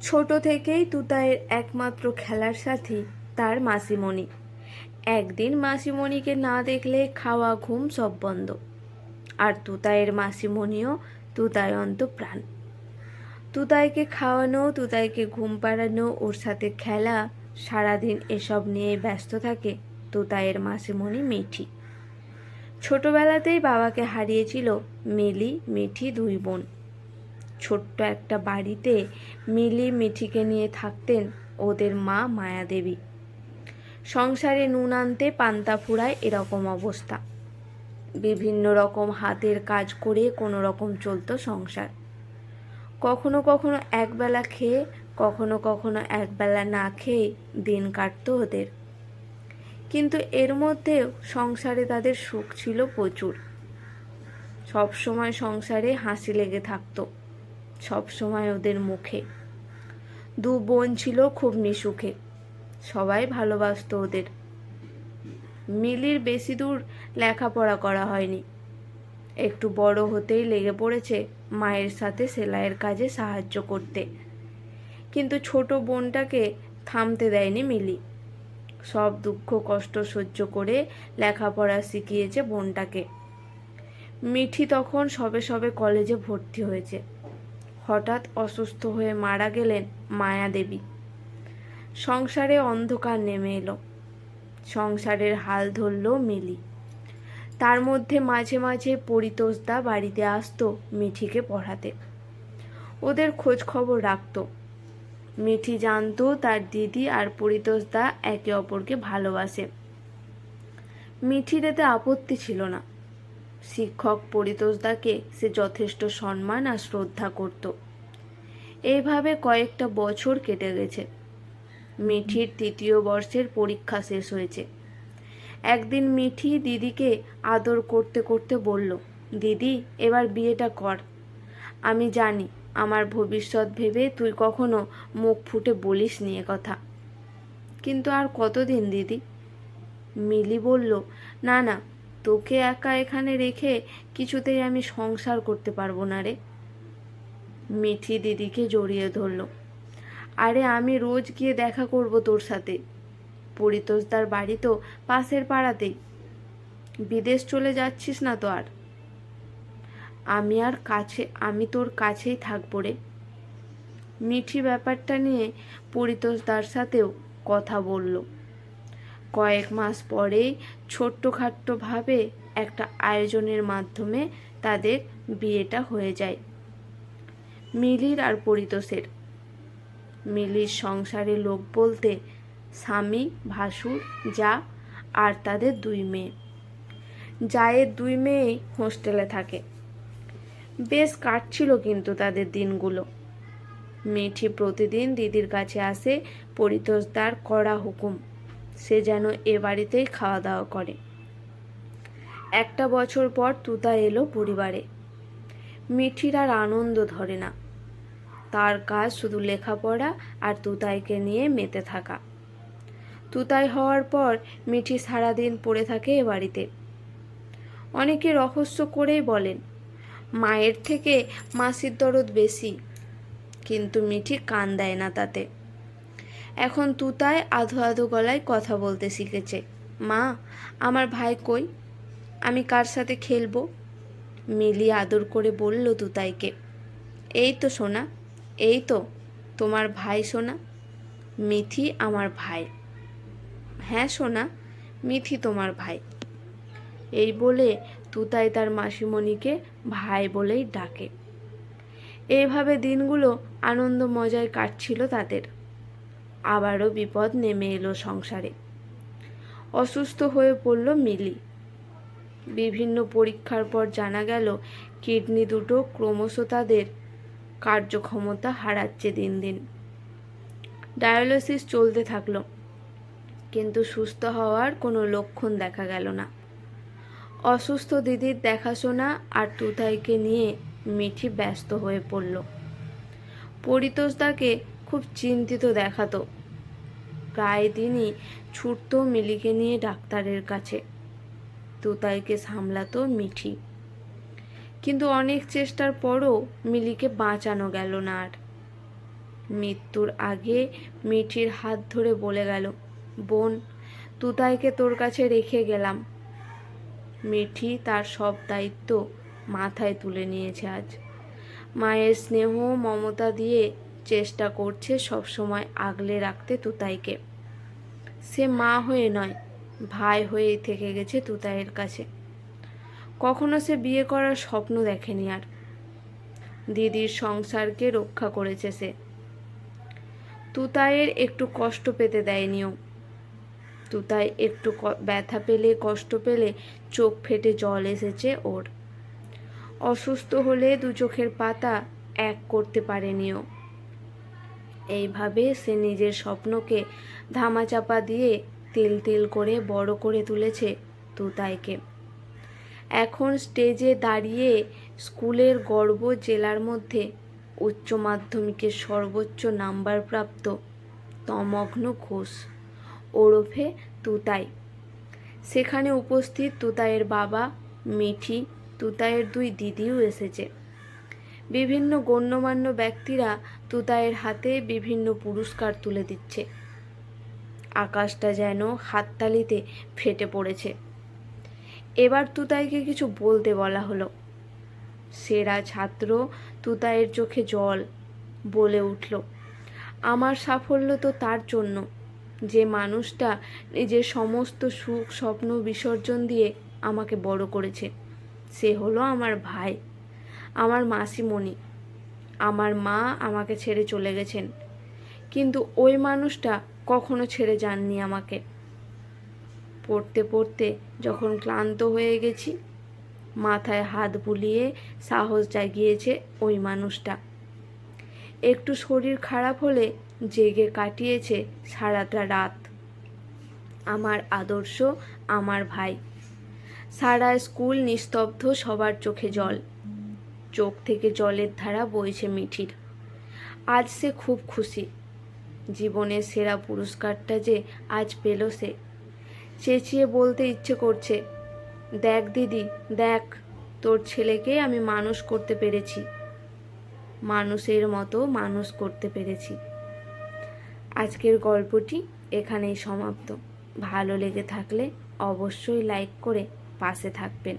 ছোট থেকেই তুতাইয়ের একমাত্র খেলার সাথী তার মাসিমণি। একদিন মাসিমণিকে না দেখলে খাওয়া ঘুম সব বন্ধ। আর তুতাইয়ের মাসিমণিও তুতাই অন্তঃপ্রাণ। তুতাইকে খাওয়ানো, তুতাইকে ঘুম পাড়ানো, ওর সাথে খেলা, সারাদিন এসব নিয়ে ব্যস্ত থাকে তুতাইয়ের মাসিমণি মিঠি। ছোটবেলাতেই বাবাকে হারিয়েছিল মিলি মিঠি দুই বোন। ছোট্ট একটা বাড়িতে মিলি মিঠিকে নিয়ে থাকতেন ওদের মা মায়াদেবী। সংসারে নুন আনতে পান্তা ফুরায় এরকম অবস্থা। বিভিন্ন রকম হাতের কাজ করে কোনো রকম চলতো সংসার। কখনো কখনো একবেলা খেয়ে, কখনো কখনো একবেলা না খেয়ে দিন কাটতো ওদের। কিন্তু এর মধ্যেও সংসারে তাদের সুখ ছিল প্রচুর। সব সময় সংসারে হাসি লেগে থাকতো, সব সময় ওদের মুখে। দু বোন ছিল খুব মিশুকে, সবাই ভালোবাসতো ওদের। মিলির বেশি দূর লেখাপড়া করা হয়নি, একটু বড় হতেই লেগে পড়েছে মায়ের সাথে সেলাইয়ের কাজে সাহায্য করতে। কিন্তু ছোট বোনটাকে থামতে দেয়নি মিলি। সব দুঃখ কষ্ট সহ্য করে লেখাপড়া শিখিয়েছে বোনটাকে। মিঠি তখন সবে সবে কলেজে ভর্তি হয়েছে। হঠাৎ অসুস্থ হয়ে মারা গেলেন মায়াদেবী। সংসারে অন্ধকার নেমে এলো। সংসারের হাল ধরল মিলি। তার মধ্যে মাঝে মাঝে পরিতোষদা বাড়িতে আসতো মিঠিকে পড়াতে, ওদের খোঁজ খবর রাখতো। মিঠি জানতো তার দিদি আর পরিতোষদা একে অপরকে ভালোবাসে। মিঠির এতে আপত্তি ছিল না। শিক্ষক পরিতোষদাকে সে যথেষ্ট সম্মান আর শ্রদ্ধা করত। এইভাবে কয়েকটা বছর কেটে গেছে। মিঠির তৃতীয় বর্ষের পরীক্ষা শেষ হয়েছে। একদিন মিঠি দিদিকে আদর করতে করতে বলল, দিদি এবার বিয়েটা কর। আমি জানি আমার ভবিষ্যৎ ভেবে তুই কখনো মুখ ফুটে বলিস নি এ কথা, কিন্তু আর কতদিন দিদি? মিলি বলল, না না, তোকে একা এখানে রেখে কিছুতেই আমি সংসার করতে পারবো না রে। মিঠি দিদিকে জড়িয়ে ধরল, আরে আমি রোজ গিয়ে দেখা করব তোর সাথে। পরিতোষদার বাড়ি তো পাশের পাড়াতেই। বিদেশ চলে যাচ্ছিস না তো আর? আমি তোর কাছেই থাকবো রে। মিঠি ব্যাপারটা নিয়ে পরিতোষদার সাথেও কথা বলল। কয়েক মাস পরেই ছোট্টখাট্টোভাবে একটা আয়োজনের মাধ্যমে তাদের বিয়েটা হয়ে যায় মিলির আর পরিতোষের। মিলির সংসারে লোক বলতে স্বামী, ভাসুর, যা আর তাদের দুই মেয়ে। জায়ের দুই মেয়েই হোস্টেলে থাকে। বেশ কাটছিল কিন্তু তাদের দিনগুলো। মিঠি প্রতিদিন দিদির কাছে আসে পরিতোষদার কড়া হুকুম, সে যেন এ বাড়িতেই খাওয়া দাওয়া করে। একটা বছর পর তুতা এলো পরিবারে। মিঠির আর আনন্দ ধরে না। তার কাজ শুধু লেখাপড়া আর তুতাইকে নিয়ে মেতে থাকা। তুতাই হওয়ার পর মিঠি সারাদিন পড়ে থাকে এ বাড়িতে। অনেকে রহস্য করেই বলেন মায়ের থেকে মাসির দরদ বেশি, কিন্তু মিঠি কান দেয় না তাতে। এখন তুতাই আধো আধো গলায় কথা বলতে শিখেছে, মা আমার ভাই কই, আমি কার সাথে খেলবো? মিলি আদর করে বলল তুতাইকে, এই তো সোনা, এই তো তোমার ভাই সোনা। মিঠি আমার ভাই। হ্যাঁ সোনা, মিঠি তোমার ভাই। এই বলে তুতাই তার মাসিমণিকে ভাই বলেই ডাকে। এইভাবে দিনগুলো আনন্দ মজায় কাটছিল তাদের। আবারও বিপদ নেমে এলো সংসারে। অসুস্থ হয়ে পড়ল মিলি। বিভিন্ন পরীক্ষার পর জানা গেল কিডনি দুটো ক্রমশ তাদের কার্যক্ষমতা হারাচ্ছে দিন দিন। ডায়ালিসিস চলতে থাকলো, কিন্তু সুস্থ হওয়ার কোনো লক্ষণ দেখা গেল না। অসুস্থ দিদির দেখাশোনা আর তুতাইকে নিয়ে মিঠি ব্যস্ত হয়ে পড়ল। পরিতোষদাকে খুব চিন্তিত দেখাতো। প্রায় দিনই ছুটত মিলিকে নিয়ে ডাক্তারের কাছে। তুতাইকে সামলাতো মিঠি, কিন্তু অনেক চেষ্টার পরও মিলিকে বাঁচানো গেল না আর। মৃত্যুর আগে মিঠির হাত ধরে বলে গেল, বোন, তুতাইকে তোর কাছে রেখে গেলাম। মিঠি তার সব দায়িত্ব মাথায় তুলে নিয়েছে আজ। মায়ের স্নেহ মমতা দিয়ে চেষ্টা করছে সবসময় আগলে রাখতে তুতাইকে। সে মা হয়ে নয়, ভাই হয়েই থেকে গেছে তুতাইয়ের কাছে। কখনো সে বিয়ে করার স্বপ্ন দেখেনি আর। দিদির সংসারকে রক্ষা করেছে সে। তুতাইয়ের একটু কষ্ট পেতে দেয়নিও। তুতাই একটু ব্যথা পেলে, কষ্ট পেলে চোখ ফেটে জল এসেছে ওর। অসুস্থ হলে দু চোখের পাতা এক করতে পারেনিও। এইভাবে সে নিজের স্বপ্নকে ধামাচাপা দিয়ে তিল তিল করে বড় করে তুলেছে তুতাইকে। এখন স্টেজে দাঁড়িয়ে স্কুলের গর্ব, জেলার মধ্যে উচ্চ মাধ্যমিকের সর্বোচ্চ নাম্বার প্রাপ্ত তমগ্ন ঘোষ ওরফে তুতাই। সেখানে উপস্থিত তুতাইয়ের বাবা, মিঠি, তুতাইয়ের দুই দিদিও এসেছে। বিভিন্ন গণ্যমান্য ব্যক্তিরা তুতাইয়ের হাতে বিভিন্ন পুরস্কার তুলে দিচ্ছে। আকাশটা যেন হাততালিতে ফেটে পড়েছে। এবার তুতাইকে কিছু বলতে বলা হলো। সেরা ছাত্র তুতাইয়ের চোখে জল, বলে উঠল, আমার সাফল্য তো তার জন্য, যে মানুষটা নিজের সমস্ত সুখ স্বপ্ন বিসর্জন দিয়ে আমাকে বড় করেছে। সে হলো আমার ভাই, আমার মাসিমণি। আমার মা আমাকে ছেড়ে চলে গেছেন, কিন্তু ওই মানুষটা কখনো ছেড়ে যাননি আমাকে। পড়তে পড়তে যখন ক্লান্ত হয়ে গেছি, মাথায় হাত বুলিয়ে সাহস জাগিয়েছে ওই মানুষটা। একটু শরীর খারাপ হলে জেগে কাটিয়েছে সারাটা রাত। আমার আদর্শ, আমার ভাই। সারা স্কুল নিস্তব্ধ, সবার চোখে জল। চোখ থেকে জলের ধারা বইছে মিঠির। আজ সে খুব খুশি। জীবনের সেরা পুরস্কারটা যে আজ পেল সে। চেঁচিয়ে বলতে ইচ্ছে করছে, দেখ দিদি, দেখ, তোর ছেলেকে আমি মানুষ করতে পেরেছি, মানুষের মতো মানুষ করতে পেরেছি। আজকের গল্পটি এখানেই সমাপ্ত। ভালো লেগে থাকলে অবশ্যই লাইক করে পাশে থাকবেন।